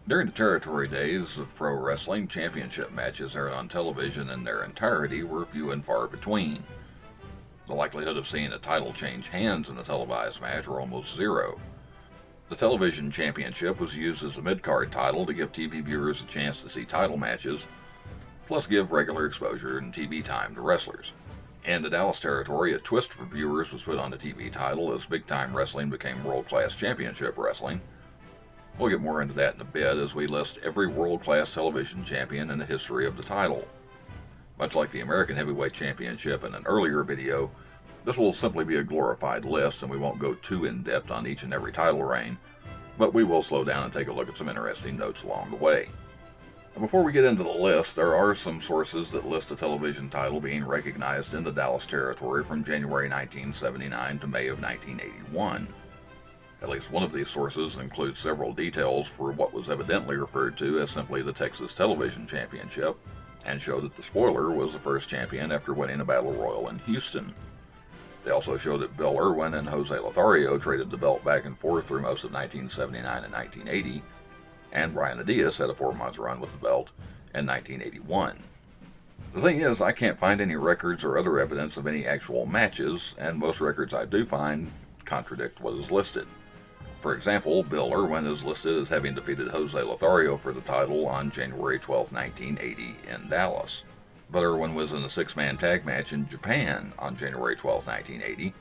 During the territory days of pro wrestling, championship matches aired on television in their entirety were few and far between. The likelihood of seeing a title change hands in a televised match were almost zero. The television championship was used as a mid-card title to give TV viewers a chance to see title matches, plus give regular exposure and TV time to wrestlers. In the Dallas territory, a twist for viewers was put on the TV title as big-time wrestling became world-class championship wrestling. We'll get more into that in a bit as we list every world-class television champion in the history of the title. Much like the American Heavyweight Championship in an earlier video, this will simply be a glorified list and we won't go too in-depth on each and every title reign, but we will slow down and take a look at some interesting notes along the way. And before we get into the list, there are some sources that list the television title being recognized in the Dallas territory from January 1979 to May of 1981. At least one of these sources includes several details for what was evidently referred to as simply the Texas Television Championship, and show that the Spoiler was the first champion after winning a battle royal in Houston. They also show that Bill Irwin and Jose Lothario traded the belt back and forth through most of 1979 and 1980, and Brian Adias had a 4-month run with the belt in 1981. The thing is, I can't find any records or other evidence of any actual matches, and most records I do find contradict what is listed. For example, Bill Irwin is listed as having defeated Jose Lothario for the title on January 12, 1980 in Dallas. But Irwin was in a 6-man tag match in Japan on January 12, 1980.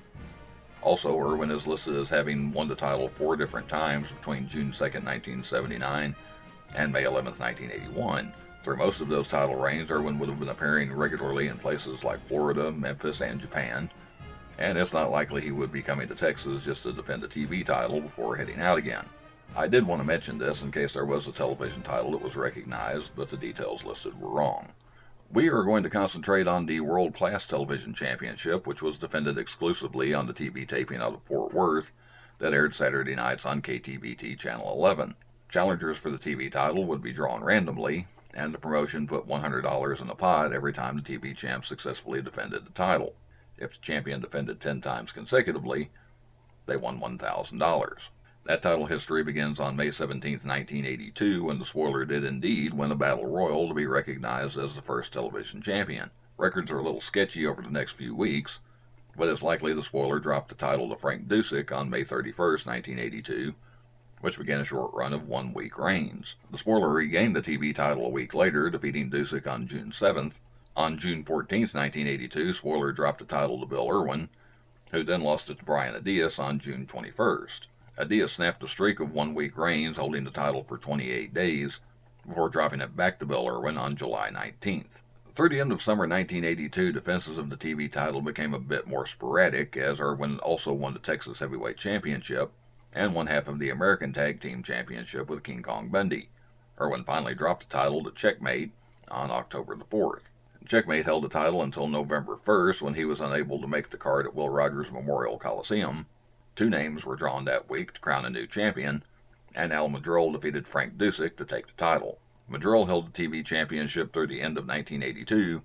Also, Irwin is listed as having won the title 4 different times between June 2, 1979 and May 11, 1981. Through most of those title reigns, Irwin would have been appearing regularly in places like Florida, Memphis, and Japan, and it's not likely he would be coming to Texas just to defend a TV title before heading out again. I did want to mention this in case there was a television title that was recognized, but the details listed were wrong. We are going to concentrate on the World Class Television Championship, which was defended exclusively on the TV taping out of Fort Worth that aired Saturday nights on KTVT Channel 11. Challengers for the TV title would be drawn randomly, and the promotion put $100 in the pot every time the TV champ successfully defended the title. If the champion defended 10 times consecutively, they won $1,000. That title history begins on May 17, 1982, when the Spoiler did indeed win a battle royal to be recognized as the first television champion. Records are a little sketchy over the next few weeks, but it's likely the Spoiler dropped the title to Frank Dusek on May 31, 1982, which began a short run of 1-week reigns. The Spoiler regained the TV title a week later, defeating Dusek on June 7th. On June 14, 1982, Spoiler dropped the title to Bill Irwin, who then lost it to Brian Adias on June 21st. Adias snapped a streak of 1-week reigns, holding the title for 28 days, before dropping it back to Bill Irwin on July 19th. Through the end of summer 1982, defenses of the TV title became a bit more sporadic, as Irwin also won the Texas Heavyweight Championship and won half of the American Tag Team Championship with King Kong Bundy. Irwin finally dropped the title to Checkmate on October the 4th. Checkmate held the title until November 1st, when he was unable to make the card at Will Rogers Memorial Coliseum. 2 names were drawn that week to crown a new champion, and Al Madrill defeated Frank Dusek to take the title. Madrill held the TV championship through the end of 1982,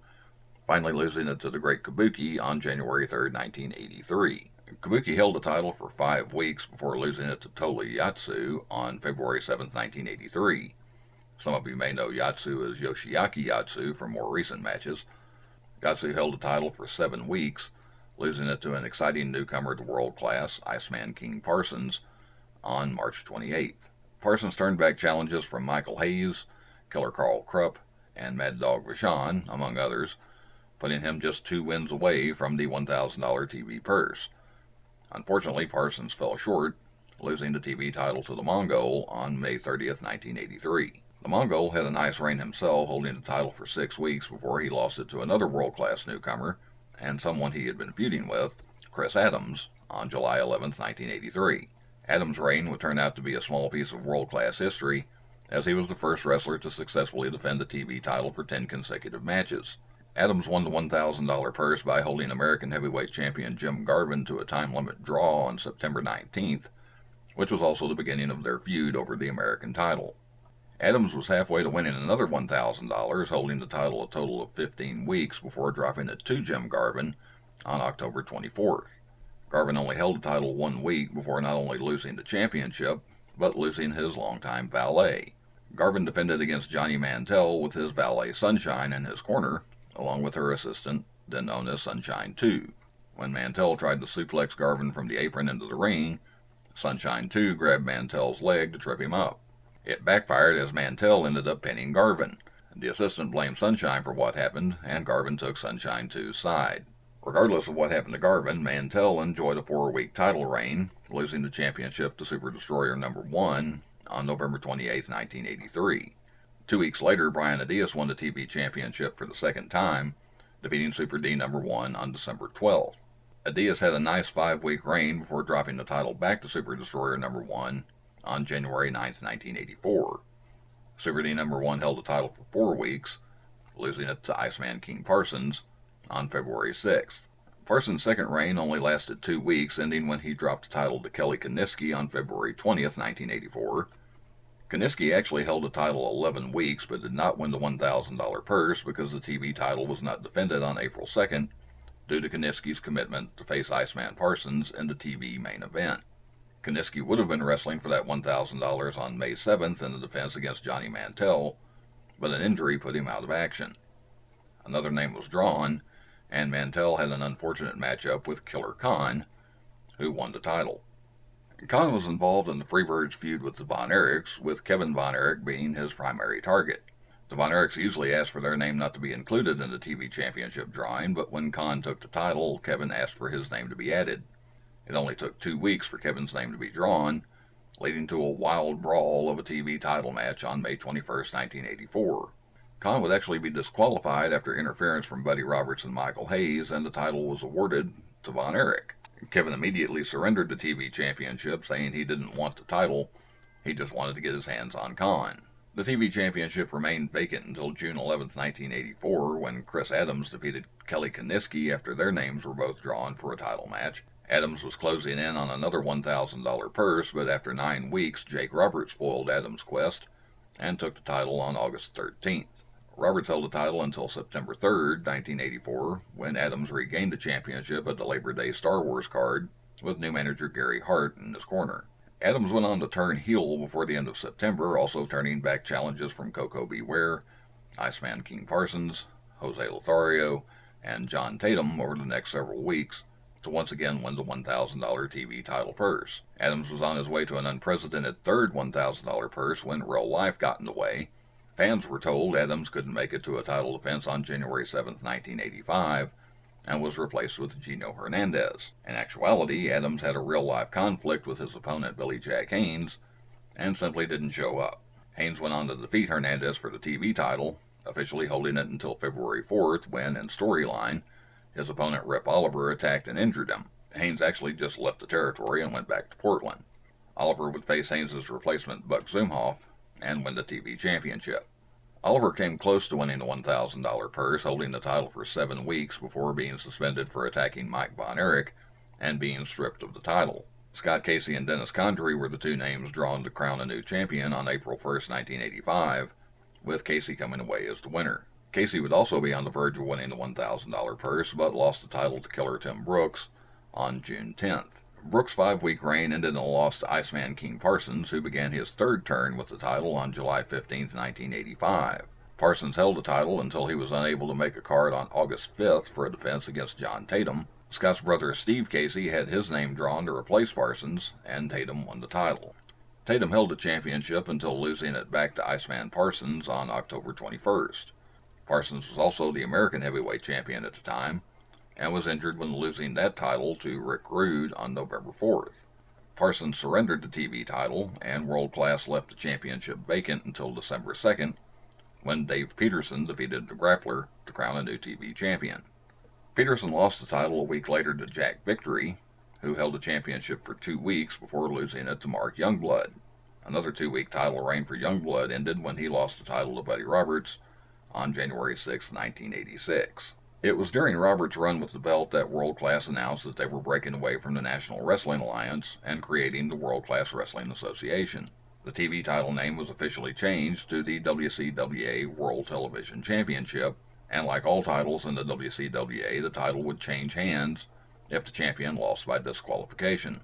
finally losing it to the Great Kabuki on January 3, 1983. Kabuki held the title for 5 weeks before losing it to Tola Yatsu on February 7, 1983. Some of you may know Yatsu as Yoshiaki Yatsu from more recent matches. Yatsu held the title for 7 weeks, losing it to an exciting newcomer to world class, Iceman King Parsons, on March 28th. Parsons turned back challenges from Michael Hayes, Killer Carl Krupp, and Mad Dog Vachon, among others, putting him just 2 wins away from the $1,000 TV purse. Unfortunately, Parsons fell short, losing the TV title to the Mongol on May 30th, 1983. The Mongol had a nice reign himself, holding the title for 6 weeks before he lost it to another world-class newcomer, and someone he had been feuding with, Chris Adams, on July 11, 1983. Adams' reign would turn out to be a small piece of world-class history, as he was the first wrestler to successfully defend the TV title for 10 consecutive matches. Adams won the $1,000 purse by holding American Heavyweight Champion Jim Garvin to a time-limit draw on September 19th, which was also the beginning of their feud over the American title. Adams was halfway to winning another $1,000, holding the title a total of 15 weeks before dropping it to Jim Garvin on October 24th. Garvin only held the title 1 week before not only losing the championship, but losing his longtime valet. Garvin defended against Johnny Mantell with his valet Sunshine in his corner, along with her assistant, then known as Sunshine 2. When Mantell tried to suplex Garvin from the apron into the ring, Sunshine 2 grabbed Mantell's leg to trip him up. It backfired as Mantell ended up pinning Garvin. The assistant blamed Sunshine for what happened, and Garvin took Sunshine 2's side. Regardless of what happened to Garvin, Mantell enjoyed a 4-week title reign, losing the championship to Super Destroyer No. 1 on November 28, 1983. 2 weeks later, Brian Adias won the TV championship for the second time, defeating Super D No. 1 on December 12th. Adias had a nice 5-week reign before dropping the title back to Super Destroyer No. 1 on January 9, 1984. Super D No. 1 held the title for 4 weeks, losing it to Iceman King Parsons on February 6th. Parsons' second reign only lasted 2 weeks, ending when he dropped the title to Kelly Kiniski on February 20th, 1984. Kiniski actually held the title 11 weeks, but did not win the $1,000 purse because the TV title was not defended on April 2nd due to Kiniski's commitment to face Iceman Parsons in the TV main event. Kiniski would have been wrestling for that $1,000 on May 7th in the defense against Johnny Mantell, but an injury put him out of action. Another name was drawn, and Mantell had an unfortunate matchup with Killer Khan, who won the title. Khan was involved in the Freebirds feud with the Von Erichs, with Kevin Von Erich being his primary target. The Von Erichs usually asked for their name not to be included in the TV championship drawing, but when Khan took the title, Kevin asked for his name to be added. It only took 2 weeks for Kevin's name to be drawn, leading to a wild brawl of a TV title match on May 21, 1984. Khan would actually be disqualified after interference from Buddy Roberts and Michael Hayes, and the title was awarded to Von Erich. Kevin immediately surrendered the TV championship, saying he didn't want the title, he just wanted to get his hands on Khan. The TV championship remained vacant until June 11, 1984, when Chris Adams defeated Kelly Kiniski after their names were both drawn for a title match. Adams was closing in on another $1,000 purse, but after 9 weeks, Jake Roberts foiled Adams' quest and took the title on August 13th. Roberts held the title until September 3rd, 1984, when Adams regained the championship at the Labor Day Star Wars card with new manager Gary Hart in his corner. Adams went on to turn heel before the end of September, also turning back challenges from Coco Beware, Iceman King Parsons, Jose Lothario, and John Tatum over the next several weeks to once again win the $1,000 TV title purse. Adams was on his way to an unprecedented third $1,000 purse when real life got in the way. Fans were told Adams couldn't make it to a title defense on January 7, 1985, and was replaced with Gino Hernandez. In actuality, Adams had a real-life conflict with his opponent Billy Jack Haynes, and simply didn't show up. Haynes went on to defeat Hernandez for the TV title, officially holding it until February 4th, when, in storyline, his opponent Rip Oliver attacked and injured him. Haynes actually just left the territory and went back to Portland. Oliver would face Haynes' replacement Buck Zumhoff and win the TV championship. Oliver came close to winning the $1,000 purse, holding the title for 7 weeks before being suspended for attacking Mike Von Erich and being stripped of the title. Scott Casey and Dennis Condrey were the 2 names drawn to crown a new champion on April 1, 1985, with Casey coming away as the winner. Casey would also be on the verge of winning the $1,000 purse, but lost the title to Killer Tim Brooks on June 10th. Brooks' 5-week reign ended in a loss to Iceman King Parsons, who began his third turn with the title on July 15, 1985. Parsons held the title until he was unable to make a card on August 5th for a defense against John Tatum. Scott's brother Steve Casey had his name drawn to replace Parsons, and Tatum won the title. Tatum held the championship until losing it back to Iceman Parsons on October 21st. Parsons was also the American heavyweight champion at the time, and was injured when losing that title to Rick Rude on November 4th. Parsons surrendered the TV title, and World Class left the championship vacant until December 2nd, when Dave Peterson defeated the Grappler to crown a new TV champion. Peterson lost the title a week later to Jack Victory, who held the championship for 2 weeks before losing it to Mark Youngblood. Another 2-week title reign for Youngblood ended when he lost the title to Buddy Roberts on January 6, 1986. It was during Roberts' run with the belt that World Class announced that they were breaking away from the National Wrestling Alliance and creating the World Class Wrestling Association. The TV title name was officially changed to the WCWA World Television Championship, and like all titles in the WCWA, the title would change hands if the champion lost by disqualification.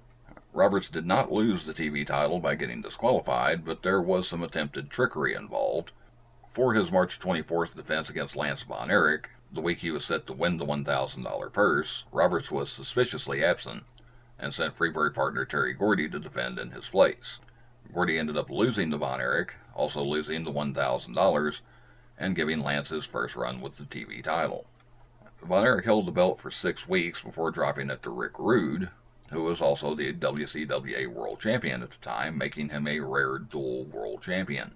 Roberts did not lose the TV title by getting disqualified, but there was some attempted trickery involved. For his March 24th defense against Lance Von Erich, the week he was set to win the $1,000 purse, Roberts was suspiciously absent and sent Freebird partner Terry Gordy to defend in his place. Gordy ended up losing to Von Erich, also losing the $1,000, and giving Lance his first run with the TV title. Von Erich held the belt for 6 weeks before dropping it to Rick Rude, who was also the WCWA World Champion at the time, making him a rare dual World Champion.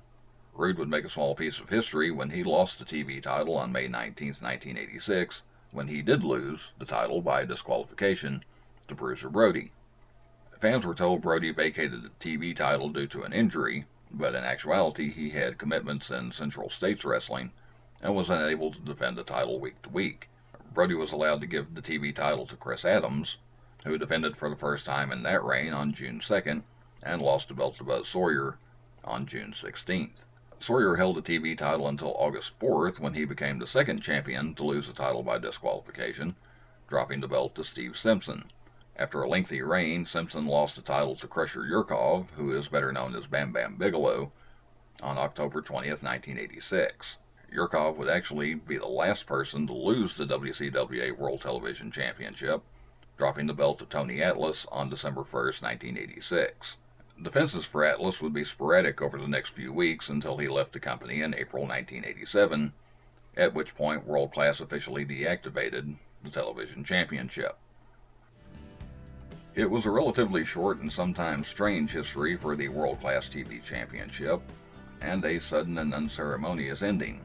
Rude would make a small piece of history when he lost the TV title on May 19, 1986, when he did lose the title by disqualification to Bruiser Brody. Fans were told Brody vacated the TV title due to an injury, but in actuality he had commitments in Central States Wrestling and was unable to defend the title week to week. Brody was allowed to give the TV title to Chris Adams, who defended for the first time in that reign on June 2nd and lost the belt to Buzz Sawyer on June 16th. Sawyer held the TV title until August 4th, when he became the second champion to lose the title by disqualification, dropping the belt to Steve Simpson. After a lengthy reign, Simpson lost the title to Crusher Yurkov, who is better known as Bam Bam Bigelow, on October 20th, 1986. Yurkov would actually be the last person to lose the WCWA World Television Championship, dropping the belt to Tony Atlas on December 1st, 1986. Defenses for Atlas would be sporadic over the next few weeks until he left the company in April 1987, at which point World Class officially deactivated the television championship. It was a relatively short and sometimes strange history for the World Class TV Championship, and a sudden and unceremonious ending.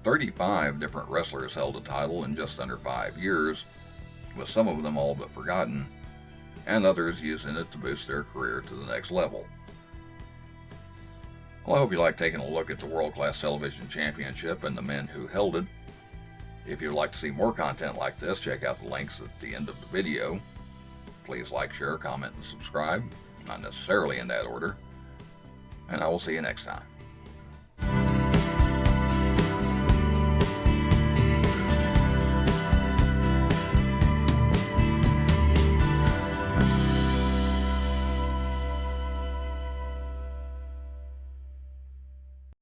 35 different wrestlers held the title in just under 5 years, with some of them all but forgotten, and others using it to boost their career to the next level. Well, I hope you like taking a look at the World Class Television Championship and the men who held it. If you'd like to see more content like this, check out the links at the end of the video. Please like, share, comment, and subscribe, not necessarily in that order, and I will see you next time.